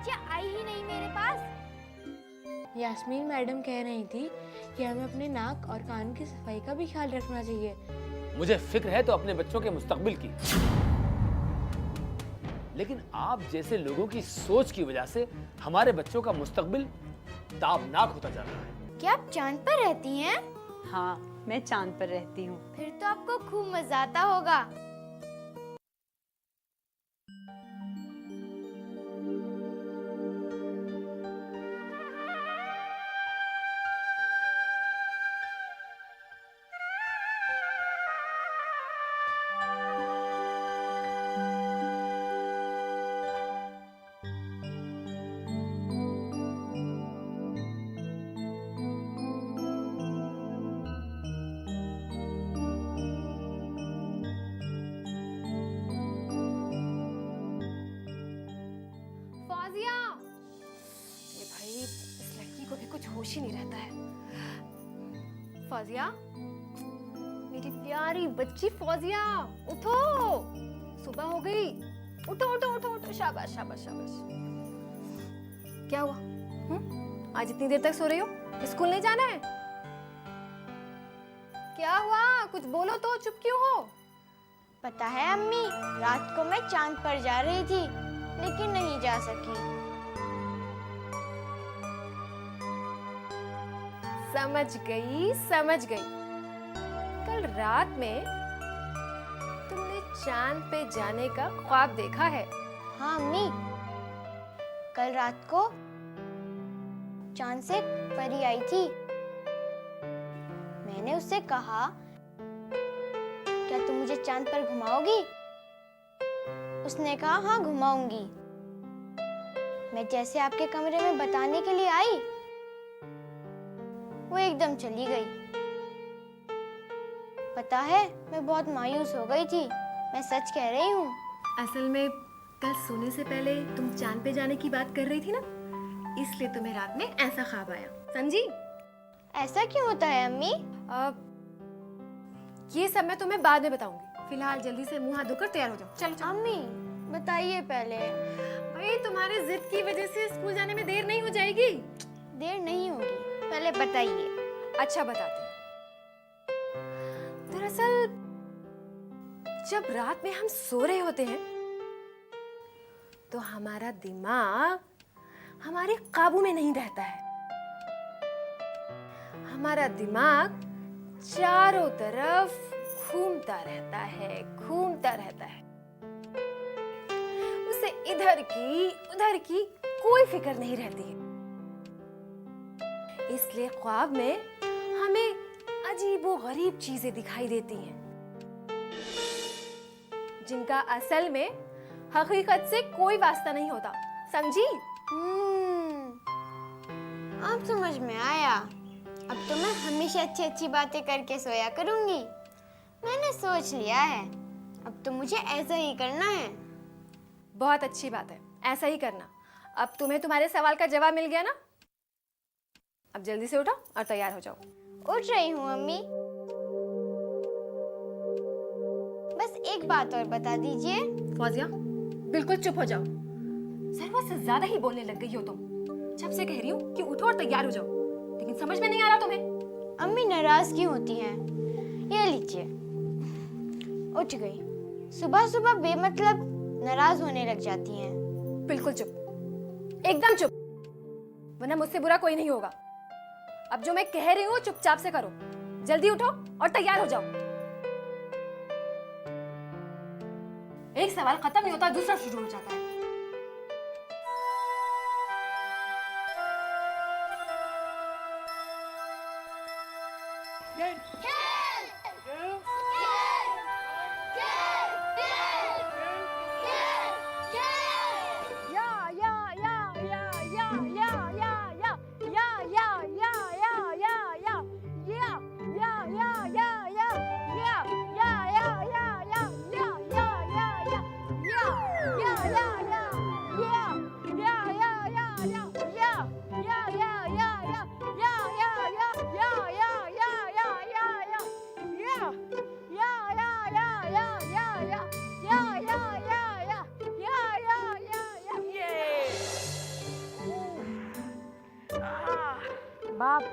बच्चियां आई ही नहीं मेरे पास। यास्मीन मैडम कह रही थी कि हमें अपने नाक और कान की सफाई का भी ख्याल रखना चाहिए। मुझे फिक्र है तो अपने बच्चों के मुस्तकबिल की, लेकिन आप जैसे लोगों की सोच की वजह से हमारे बच्चों का मुस्तकबिल ताबनाक होता जा रहा है। क्या आप चांद पर रहती हैं? हाँ, मैं चांद पर रहती हूँ। फिर तो आपको खूब मजा आता होगा। फौजिया, ये भाई इस लड़की को भी कुछ होश ही नहीं रहता है। फौजिया, मेरी प्यारी बच्ची फौजिया, उठो, सुबह हो गई। उठो उठो उठो उठो, शाबाश शाबाश शाबाश। क्या हुआ? आज इतनी देर तक सो रही हो? स्कूल नहीं जाना है? क्या हुआ? कुछ बोलो तो, चुप क्यों हो? पता है अम्मी, रात को मैं चांद पर जा रही थी लेकिन नहीं जा सकी। समझ गई समझ गई। कल रात में तुमने चांद पे जाने का ख्वाब देखा है। हाँ अम्मी, कल रात को चांद से परी आई थी। मैंने उससे कहा, क्या तुम मुझे चांद पर घुमाओगी? उसने कहा हाँ घुमाऊंगी। मैं जैसे आपके कमरे में बताने के लिए आई, वो एकदम चली गई। पता है, मैं बहुत मायूस हो गई थी। मैं सच कह रही हूँ। असल में कल सोने से पहले तुम चांद पे जाने की बात कर रही थी ना, इसलिए तुम्हें रात में ऐसा ख्वाब आया, समझी? ऐसा क्यों होता है अम्मी? ये सब मैं तुम्हें बाद में बताऊंगी। फिलहाल जल्दी से मुंह हाथ धोकर तैयार हो जाओ। चलो चलो। अम्मी बताइए पहले। भाई तुम्हारे जिद की वजह से स्कूल जाने में देर नहीं हो जाएगी। देर नहीं होगी, पहले बताइए। अच्छा बताती हूँ। दरअसल जब रात में हम सो रहे होते हैं तो हमारा दिमाग हमारे काबू में नहीं रहता है। हमारा दिमाग चारों तरफ घूमता रहता है, घूमता रहता है। उसे इधर की उधर की कोई फिक्र नहीं रहती है। इसलिए ख्वाब में हमें अजीबो-गरीब चीजें दिखाई देती हैं, जिनका असल में हकीकत से कोई वास्ता नहीं होता, समझी? अब समझ में आया। अब तो मैं हमेशा अच्छी अच्छी बातें करके सोया करूंगी। मैंने सोच लिया है, अब तो मुझे ऐसा ही करना है। बहुत अच्छी बात है, ऐसा ही करना। अब तुम्हें तुम्हारे सवाल का जवाब मिल गया ना? अब जल्दी से उठो और तैयार हो जाओ। उठ रही हूँ अम्मी। बस एक बात और बता दीजिए। फौजिया, बिल्कुल चुप हो जाओ। जरूरत से ज्यादा ही बोलने लग गई हो तुम। जब से कह रही हूँ कि उठो और तैयार हो जाओ, लेकिन समझ में नहीं आ रहा तुम्हें। अम्मी नाराज क्यों होती हैं? ये लीजिए, उठ गई। सुबह सुबह बेमतलब नाराज होने लग जाती हैं। बिल्कुल चुप, एकदम चुप, वरना मुझसे बुरा कोई नहीं होगा। अब जो मैं कह रही हूँ चुपचाप से करो। जल्दी उठो और तैयार हो जाओ। एक सवाल खत्म नहीं होता, दूसरा शुरू हो जाता है। या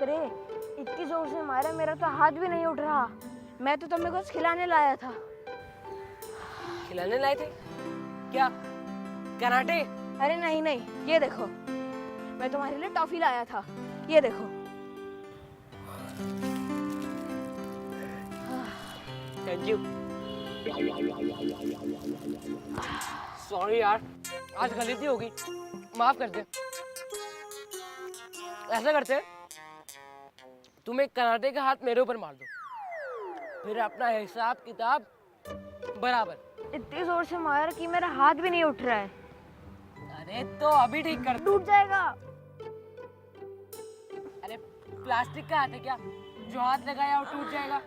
करे, इतनी जोर से मारा मेरा तो हाथ भी नहीं उठ रहा। मैं तो तुम्हें कुछ खिलाने लाया था। खिलाने लाए थे? क्या कराटे? अरे नहीं नहीं, ये देखो, मैं तुम्हारे लिए टॉफी लाया था, ये देखो। Thank you. सॉरी यार, आज गलती हो गई, माफ कर दे। ऐसा करते हैं, तुम एक कराटे का हाथ मेरे ऊपर मार दो, फिर अपना हिसाब किताब बराबर। इतनी जोर से मारा कि मेरा हाथ भी नहीं उठ रहा है। अरे तो अभी ठीक कर दो। टूट जाएगा। अरे प्लास्टिक का हाथ है क्या, जो हाथ लगाया वो टूट जाएगा?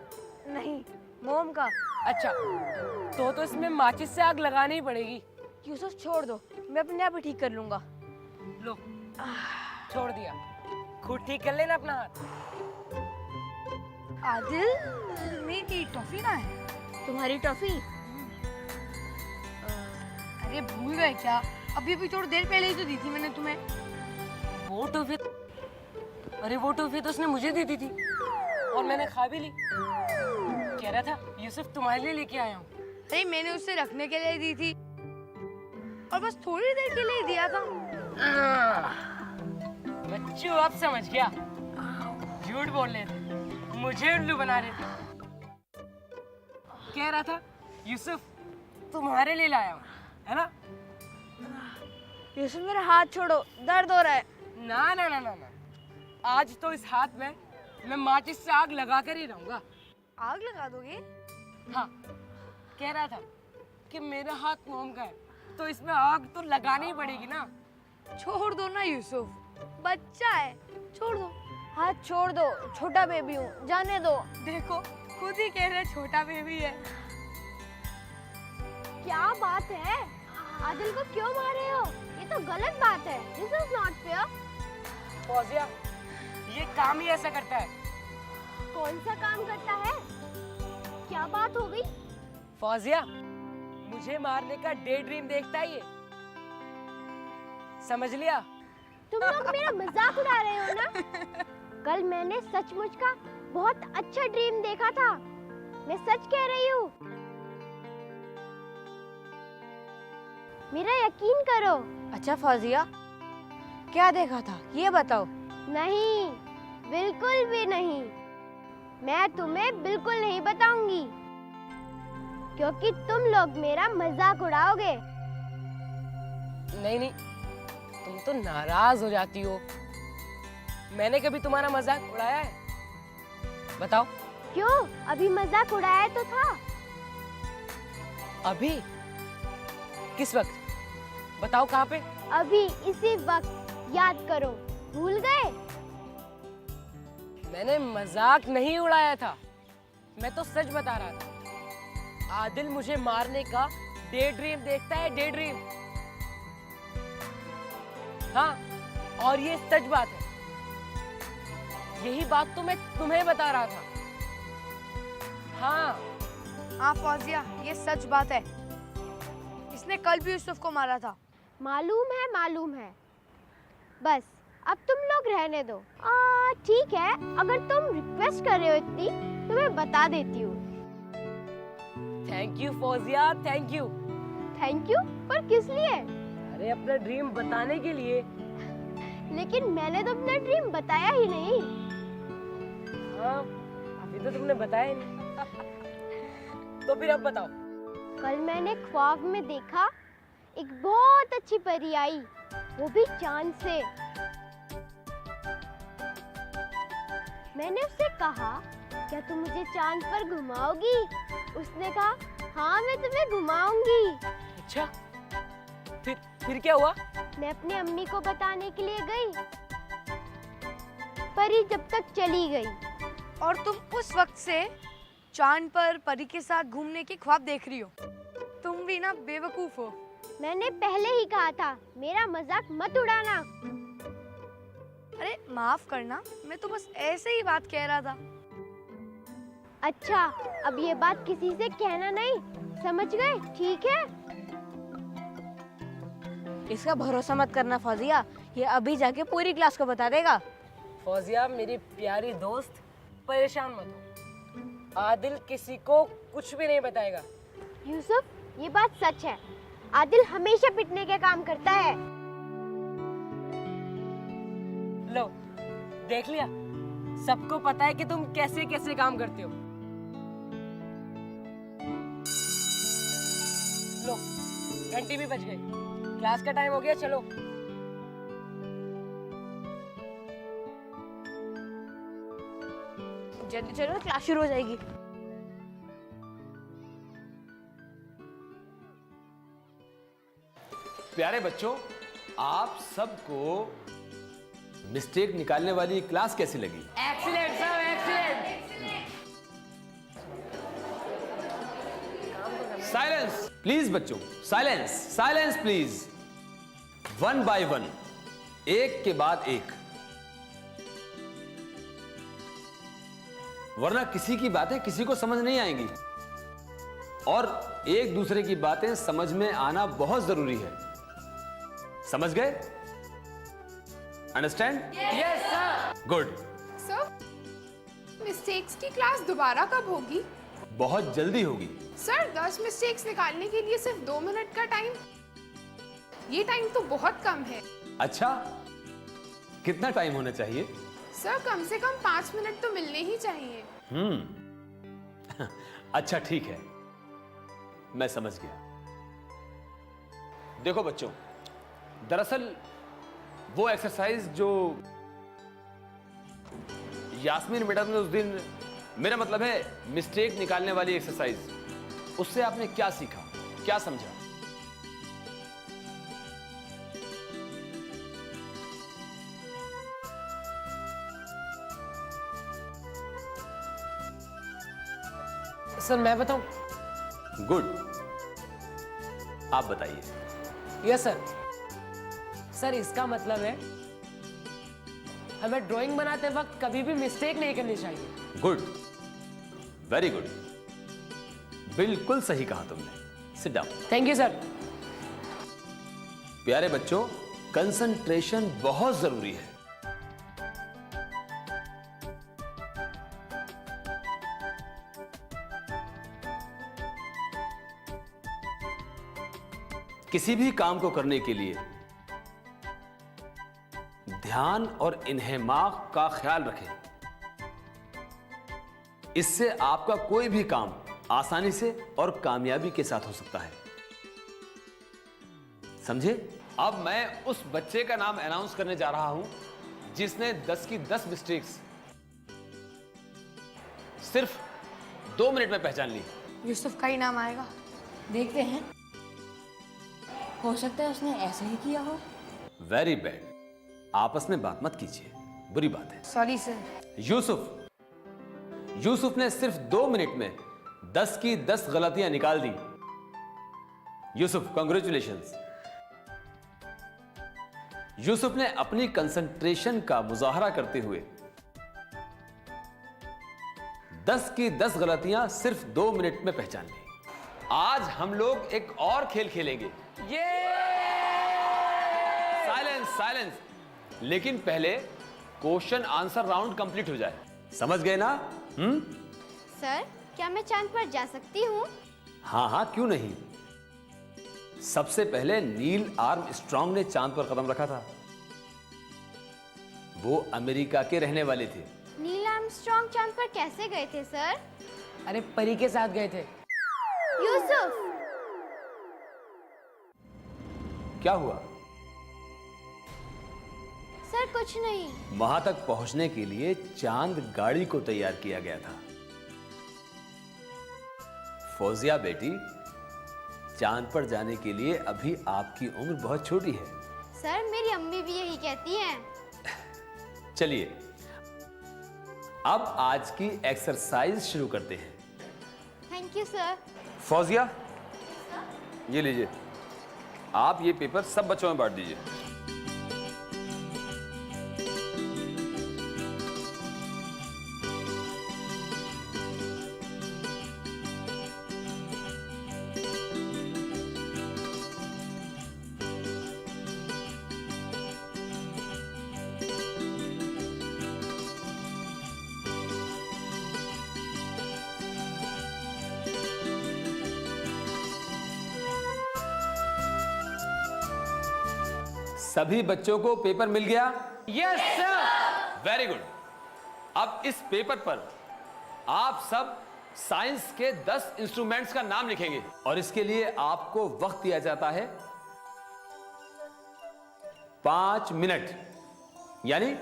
नहीं, मोम का। अच्छा, तो इसमें माचिस से आग लगानी ही पड़ेगी। यूसुफ छोड़ दो, मैं अपने आप ही ठीक कर लूंगा। लो, छोड़ दिया, खुद ठीक कर लेना अपना हाथ। आदिल, मेरी टॉफी ना है। तुम्हारी टॉफी? अरे भूल गए क्या? अभी थोड़ी देर पहले ही तो दी थी मैंने तुम्हें। वो टॉफी? अरे वो टॉफी तो उसने मुझे दे दी थी और मैंने खा भी ली। कह रहा था यूसुफ तुम्हारे लिए लेके आया हूँ। अरे मैंने उसे रखने के लिए दी थी और बस थोड़ी देर के लिए दिया था। बच्चों अब समझ गया, झूठ बोल रहे थे, मुझे उल्लू बना रहे थे। कह रहा था यूसुफ तुम्हारे लिए लाया हूँ, है ना? यूसुफ मेरा हाथ छोड़ो, दर्द हो रहा है। ना ना ना ना ना, आज तो इस हाथ में मैं माचिस से आग लगा कर ही रहूंगा। आग लगा दोगे? हाँ, कह रहा था कि मेरा हाथ मोम का है, तो इसमें आग तो लगानी ही पड़ेगी ना। छोड़ दो ना यूसुफ, बच्चा है, छोड़ दो। हाथ छोड़ दो, छोटा बेबी हूँ, जाने दो। देखो, खुद ही कह रहे छोटा बेबी है। क्या बात है? आदिल को क्यों मार रहे हो? ये तो गलत बात है। This is not fair. Fauzia, ये काम ही ऐसा करता है। कौन सा काम करता है? क्या बात हो गई? फौजिया, मुझे मारने का डे ड्रीम देखता है ये, समझ लिया? तुम लोग मेरा मजाक उड़ा रहे हो ना? कल मैंने सचमुच का बहुत अच्छा ड्रीम देखा था। मैं सच कह रही हूँ। मेरा यकीन करो। अच्छा फौजिया, क्या देखा था ये बताओ। नहीं, बिल्कुल भी नहीं। मैं तुम्हें बिल्कुल नहीं बताऊंगी, क्योंकि तुम लोग मेरा मजाक उड़ाओगे। नहीं नहीं, तुम तो नाराज हो जाती हो। मैंने कभी तुम्हारा मजाक उड़ाया है? बताओ। क्यों? अभी मजाक उड़ाया तो था। अभी? किस वक्त? बताओ कहाँ पे? अभी इसी वक्त। याद करो, भूल गए? मैंने मजाक नहीं उड़ाया था, मैं तो सच बता रहा था। आदिल मुझे मारने का डे ड्रीम देखता है, डे ड्रीम। हाँ, और ये सच बात है। यही बात तो मैं तुम्हें बता रहा था। हाँ फौजिया, ये सच बात है। इसने कल भी यूसुफ को मारा था। मालूम है, मालूम है। बस अब तुम लोग रहने दो। ठीक है, अगर तुम रिक्वेस्ट कर रहे हो इतनी, तो मैं बता देती हूँ। Thank you Fauzia, thank you. Thank you? पर किस लिए? अरे अपना ड्रीम बताने के लिए। लेकिन मैंने तो अपना ड्रीम बताया ही नहीं। हाँ, अभी तो तुमने बताया ही नहीं। तो फिर अब बताओ। कल मैंने ख्वाब में देखा, एक बहुत अच्छी परी आई, वो भी चांद से। मैंने उससे कहा, क्या तुम मुझे चांद पर घुमाओगी? उसने कहा, हाँ मैं तुम्हें घुमाऊंगी। अच्छा, फिर क्या हुआ? मैं अपनी अम्मी को बताने के लिए गई। परी जब तक चली गई। और तुम उस वक्त से चांद पर परी के साथ घूमने की ख्वाब देख रही हो। तुम भी ना बेवकूफ हो। मैंने पहले ही कहा था, मेरा मजाक मत उड़ाना। अरे माफ करना, मैं तो बस ऐसे ही बात कह रहा था। अच्छा, अब ये बात किसी से कहना नहीं, समझ गए? ठीक है? इसका भरोसा मत करना फौजिया, ये अभी जाके पूरी क्लास को बता देगा। फौजिया मेरी प्यारी दोस्त, परेशान मत हो। आदिल किसी को कुछ भी नहीं बताएगा। यूसुफ, ये बात सच है। आदिल हमेशा पिटने के काम करता है। लो, देख लिया, सबको पता है कि तुम कैसे कैसे काम करते हो। लो, घंटी भी बज गई, क्लास का टाइम हो गया, चलो। जल्दी चलो, क्लास शुरू हो जाएगी। प्यारे बच्चों, आप सबको मिस्टेक निकालने वाली क्लास कैसी लगी? Excellent sir, excellent. Silence please बच्चों, साइलेंस, साइलेंस प्लीज। 1 by 1, एक के बाद एक, वरना किसी की बातें किसी को समझ नहीं आएंगी और एक दूसरे की बातें समझ में आना बहुत जरूरी है। समझ गए? Understand? Yes sir. Good. Sir, mistakes की क्लास दोबारा कब होगी? बहुत जल्दी होगी। सर, 10 मिस्टेक्स निकालने के लिए सिर्फ 2 मिनट का टाइम, ये टाइम तो बहुत कम है। अच्छा, कितना टाइम होना चाहिए? सर, कम से कम 5 मिनट तो मिलने ही चाहिए। अच्छा ठीक है, मैं समझ गया। देखो बच्चों, दरअसल वो एक्सरसाइज जो यास्मीन मैडम ने उस दिन, मेरा मतलब है मिस्टेक निकालने वाली एक्सरसाइज, उससे आपने क्या सीखा, क्या समझा? सर मैं बताऊं? गुड, आप बताइए। Yes sir. सर इसका मतलब है हमें ड्राइंग बनाते वक्त कभी भी मिस्टेक नहीं करनी चाहिए। गुड, वेरी गुड, बिल्कुल सही कहा तुमने। Sit down. Thank you sir. प्यारे बच्चों, कंसंट्रेशन बहुत जरूरी है। किसी भी काम को करने के लिए ध्यान और इन्हेमाक का ख्याल रखें। इससे आपका कोई भी काम आसानी से और कामयाबी के साथ हो सकता है। समझे? अब मैं उस बच्चे का नाम अनाउंस करने जा रहा हूं जिसने 10 की 10 मिस्टेक्स सिर्फ 2 मिनट में पहचान ली। यूसुफ का ही नाम आएगा, देखते हैं। हो सकता है उसने ऐसे ही किया हो। वेरी बैड, आपस में बात मत कीजिए, बुरी बात है। Sorry sir. यूसुफ ने सिर्फ 2 मिनट में 10 की 10 गलतियां निकाल दी। यूसुफ, कांग्रेचुलेशंस। यूसुफ ने अपनी कंसंट्रेशन का मुजाहरा करते हुए 10 की 10 गलतियां सिर्फ 2 मिनट में पहचान ली। आज हम लोग एक और खेल खेलेंगे। ये साइलेंस, साइलेंस। लेकिन पहले क्वेश्चन आंसर राउंड कंप्लीट हो जाए। समझ गए ना? सर, क्या मैं चांद पर जा सकती हूँ? हाँ हाँ, क्यों नहीं। सबसे पहले नील आर्मस्ट्रांग ने चांद पर कदम रखा था। वो अमेरिका के रहने वाले थे। नील आर्मस्ट्रांग चांद पर कैसे गए थे सर? अरे परी के साथ गए थे। यूसुफ! क्या हुआ? सर कुछ नहीं। वहां तक पहुंचने के लिए चांद गाड़ी को तैयार किया गया था। फौजिया बेटी, चांद पर जाने के लिए अभी आपकी उम्र बहुत छोटी है। सर, मेरी अम्मी भी यही कहती हैं। चलिए, अब आज की एक्सरसाइज शुरू करते हैं। Thank you sir. फौजिया, ये लीजिए, आप ये पेपर सब बच्चों में बांट दीजिए। सभी बच्चों को पेपर मिल गया? Yes sir. Very good. अब इस पेपर पर आप सब साइंस के 10 इंस्ट्रूमेंट्स का नाम लिखेंगे और इसके लिए आपको वक्त दिया जाता है 5 मिनट, यानी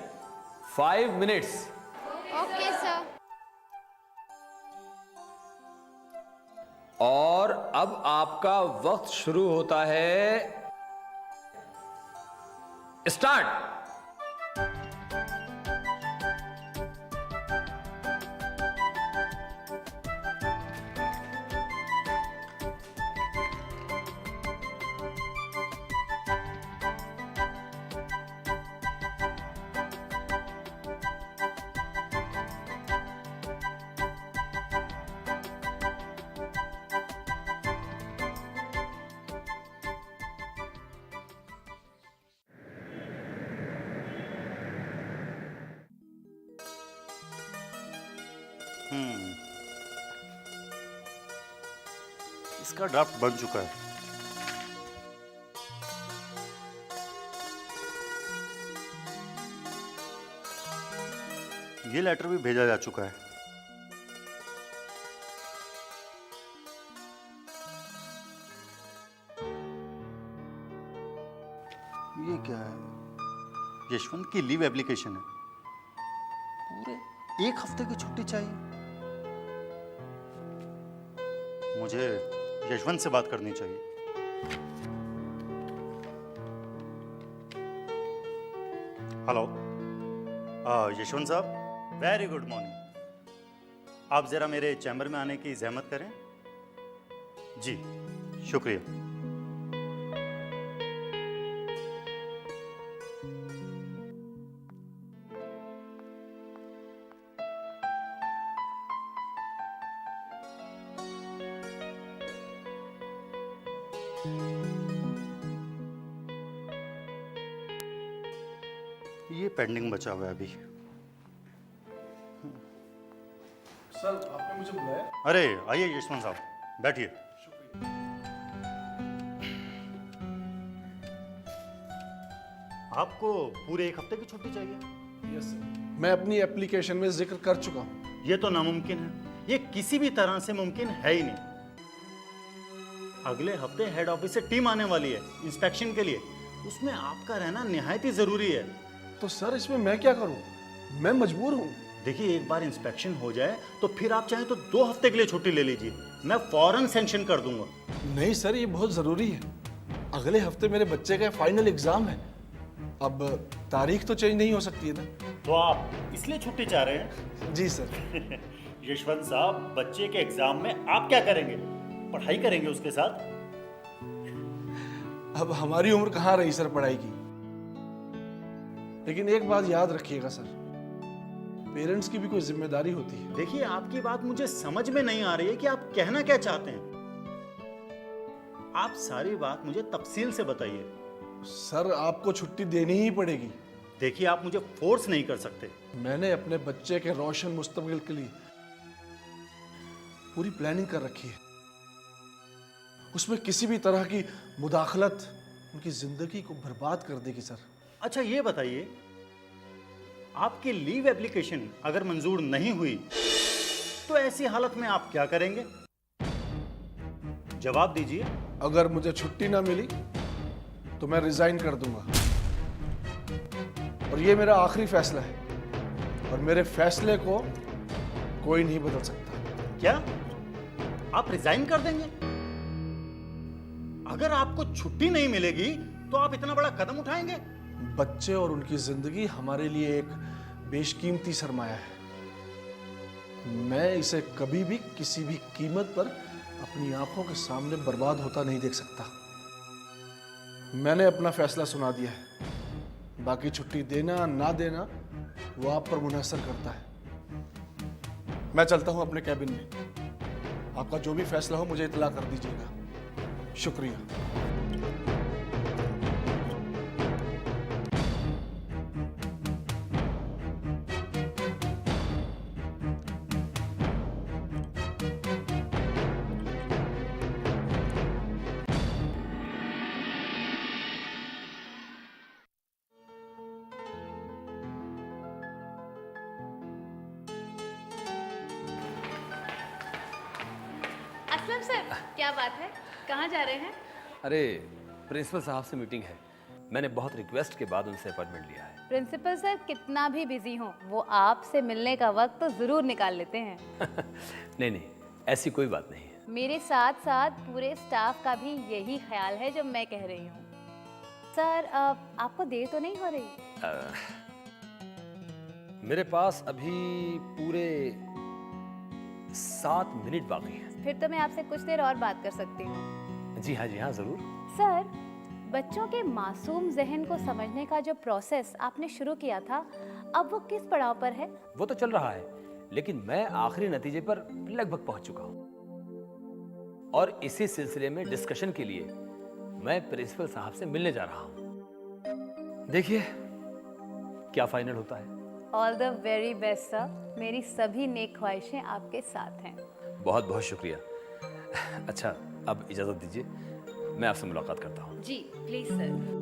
5 मिनट्स। Okay sir. और अब आपका वक्त शुरू होता है। स्टार्ट। इसका ड्राफ्ट बन चुका है। ये लेटर भी भेजा जा चुका है। ये क्या है? यशवंत की लीव एप्लीकेशन है। पूरे 1 हफ्ते की छुट्टी चाहिए। मुझे यशवंत से बात करनी चाहिए। हेलो, यशवंत साहब, वेरी गुड मॉर्निंग। आप जरा मेरे चैम्बर में आने की जहमत करें। जी, शुक्रिया। ये पेंडिंग बचा हुआ है अभी। सर, आपने मुझे बुलाया? अरे आइए यशवंत साहब, बैठिए। आपको पूरे 1 हफ्ते की छुट्टी चाहिए? Yes sir. मैं अपनी एप्लीकेशन में जिक्र कर चुका हूँ। ये तो नामुमकिन है। ये किसी भी तरह से मुमकिन है ही नहीं। अगले हफ्ते हेड ऑफिस से टीम आने वाली है इंस्पेक्शन के लिए। उसमें आपका रहना निहायत ही जरूरी है। तो सर, इसमें मैं क्या करूँ? मैं मजबूर हूँ। देखिए, एक बार इंस्पेक्शन हो जाए तो फिर आप चाहें तो 2 हफ्ते के लिए छुट्टी ले लीजिए। मैं फौरन सैंक्शन कर दूंगा। नहीं सर, ये बहुत जरूरी है। अगले हफ्ते मेरे बच्चे का फाइनल एग्जाम है। अब तारीख तो चेंज नहीं हो सकती है ना। तो आप इसलिए छुट्टी चाह रहे हैं? जी सर। यशवंत साहब, बच्चे के एग्जाम में आप क्या करेंगे? पढ़ाई करेंगे उसके साथ? अब हमारी उम्र कहाँ रही सर पढ़ाई की। लेकिन एक बात याद रखिएगा सर, पेरेंट्स की भी कोई जिम्मेदारी होती है। देखिए, आपकी बात मुझे समझ में नहीं आ रही है कि आप कहना क्या चाहते हैं। आप सारी बात मुझे तफसील से बताइए। सर, आपको छुट्टी देनी ही पड़ेगी। देखिए, आप मुझे फोर्स नहीं कर सकते। मैंने अपने बच्चे के रोशन मुस्तकबिल के लिए पूरी प्लानिंग कर रखी है। उसमें किसी भी तरह की मुदाखलत उनकी जिंदगी को बर्बाद कर देगी सर। अच्छा, ये बताइए, आपकी लीव एप्लीकेशन अगर मंजूर नहीं हुई तो ऐसी हालत में आप क्या करेंगे? जवाब दीजिए। अगर मुझे छुट्टी ना मिली तो मैं रिजाइन कर दूंगा। और ये मेरा आखिरी फैसला है और मेरे फैसले को कोई नहीं बदल सकता। क्या आप रिजाइन कर देंगे? अगर आपको छुट्टी नहीं मिलेगी तो आप इतना बड़ा कदम उठाएंगे? बच्चे और उनकी जिंदगी हमारे लिए एक बेशकीमती सरमाया है। मैं इसे कभी भी किसी भी कीमत पर अपनी आंखों के सामने बर्बाद होता नहीं देख सकता। मैंने अपना फैसला सुना दिया है। बाकी छुट्टी देना ना देना वो आप पर मुनहसर करता है। मैं चलता हूं अपने कैबिन में। आपका जो भी फैसला हो मुझे इत्तला कर दीजिएगा। शुक्रिया। असलम सर, क्या बात है? कहाँ जा रहे हैं? अरे प्रिंसिपल साहब से मीटिंग है, मैंने बहुत रिक्वेस्ट के बाद उनसे अपॉइंटमेंट लिया है। प्रिंसिपल सर कितना भी बिजी हो, वो आपसे मिलने का वक्त तो जरूर निकाल लेते हैं। नहीं नहीं, ऐसी कोई बात नहीं है। मेरे साथ साथ पूरे स्टाफ का भी यही ख्याल है जो मैं कह रही हूँ। सर आपको देर तो नहीं हो रही? मेरे पास अभी पूरे 7 मिनट बाकी हैं। फिर तो मैं आपसे कुछ देर और बात कर सकती हूँ। जी हाँ ज़रूर। सर, बच्चों के मासूम जहन को समझने का जो प्रोसेस आपने शुरू किया था, अब वो किस पड़ाव पर है? वो तो चल रहा है, लेकिन मैं आखिरी नतीजे पर लगभग पहुंच चुका हूं। और इसी सिलसिले में डिस्कशन के लिए मैं प्रिंसिपल साहब से मिलने जा रहा हूं। देखिए क्या फाइनल होता है। All the very best sir, मेरी सभी नेक ख्वाहिशें आपके साथ हैं। बहुत बहुत शुक्रिया। अच्छा, अब इजाजत दीजिए, मैं आपसे मुलाकात करता हूँ। जी प्लीज सर।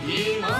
ईमान